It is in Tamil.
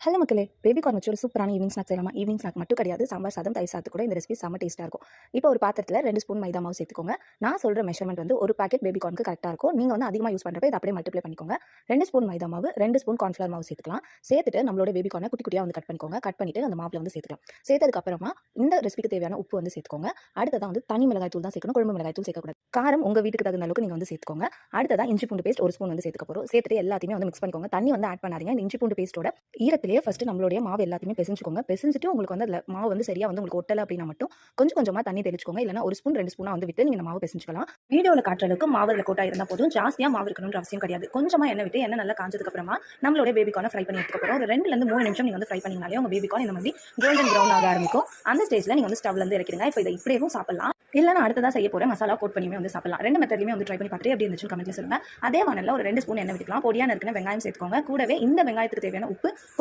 ஹலோ மக்களே, பேபி கார்ன் வச்சு ஒரு சூப்பரான ஈவினிங் ஸ்நாக்ஸ் செய்யலாமா? ஈவினிங் ஸ்நாக் மட்டும் கிடையாது, சாம்பார் சாதம், தயிர் சாதத்து கூட இந்த ரெசிபி செம்ம டேஸ்ட்டாக இருக்கும். இப்போ ஒரு பாத்திரத்தில் 2 ஸ்பூன் மைதா மாவு சேர்த்துக்கோங்க. நான் சொல்கிற மெஷர்மெண்ட் வந்து ஒரு பாக்கெட் பேபி கார்னுக்கு கரெக்டாக இருக்கும். நீங்கள் வந்து அதிகமாக யூஸ் பண்ணுறப்ப இதை அப்படியே மல்டிப்ளை பண்ணிக்கோங்க. 2 ஸ்பூன் மைதா மாவு, 2 ஸ்பூன் கார்ன்ஃப்ளவர் மாவு சேர்த்துக்கலாம். சேர்த்துட்டு நம்மளோட பேபி கார்னை குட்டி குட்டியாக வந்து கட் பண்ணிக்கோங்க. கட் பண்ணிட்டு அந்த மாவில் வந்து சேர்த்துக்கலாம். சேர்த்ததுக்கப்புறமா இந்த ரெசிபிக்கு தேவையான உப்பு வந்து சேர்த்துக்கோங்க. அடுத்ததான் வந்து தனி மிளகாய் தூள் தான் சேர்க்கணும், குழம்பு மிளகாய் தூள் சேர்க்கக்கூடாது. காரம் உங்கள் வீட்டுக்கு தகுந்த அளவுக்கு நீங்கள் வந்து சேர்த்துக்கோங்க. அடுத்ததான் இஞ்சி பூண்டு பேஸ்ட் ஒரு ஸ்பூன் வந்து சேர்த்துக்க போகிறோம். சேர்த்துட்டு எல்லாத்தையுமே வந்து மிக்ஸ் பண்ணிக்கோங்க. தண்ணி வந்து ஆட் பண்ணாதீங்க. இந்த இஞ்சி பூண்டு பேஸ்ட்டோட ஈரத்திலேயே ஃபஸ்ட்டு நம்மளுடைய மாவு எல்லாத்தையுமே பிசைஞ்சுக்கோங்க. பிசைஞ்சிட்டு உங்களுக்கு வந்து அதில் மாவு வந்து சரியாக வந்து உங்களுக்கு ஒட்டலை அப்படின்னா மட்டும் கொஞ்சம் கொஞ்சமாக தண்ணி தெளிச்சுக்கோங்க. இல்லைனா ஒரு ஸ்பூன் 2 ஸ்பூனாக வந்து விட்டு நீங்கள் இந்த மாவு பிசைஞ்சுக்கலாம். வீடியோவில் காட்டுற அளவுக்கு மாவு அதில் கோட்டா இருந்தால் போதும். ஜாஸ்தியாக மாவு இருக்கணும்ன்ற அவசியம் கிடையாது. கொஞ்சமாக எண்ணெய் விட்டு எண்ணெய் நல்லா காஞ்சதுக்கப்புறமா நம்மளோட பேபி கார்னை ஃப்ரை பண்ணி எடுத்துக்க போகிறோம். ஒரு 2லேருந்து 3 நிமிஷம் நீங்கள் வந்து ஃப்ரை பண்ணிங்கனாலே உங்கள் பேபி கார்ன் இந்த மாதிரி கோல்டன் ப்ரௌன் ஆக ஆரம்பிக்கும். அந்த ஸ்டேஜில் நீங்கள் வந்து ஸ்டவ்லேருந்து இறக்கிடுங்க. இப்போ இதை இப்படியும் சாப்பிடலாம், இல்லைனா அடுத்ததாக செய்ய போகிற மசாலா கோட் பண்ணியுமே வந்து சாப்பிடலாம். 2 மெத்தட்லையுமே வந்து ட்ரை பண்ணி பார்த்துட்டு எப்படி இருந்துச்சுன்னு கமெண்ட்ல சொல்லுங்கள். அதே வானல்ல ஒரு 2 ஸ்பூன் எண்ணெய் விட்டுக்கலாம். பொடியாக நறுக்கின வெங்காயம் சேர்த்துக்கோங்க. கூடவே இந்த வெங்காயத்துக்கு தேவையான உப்பு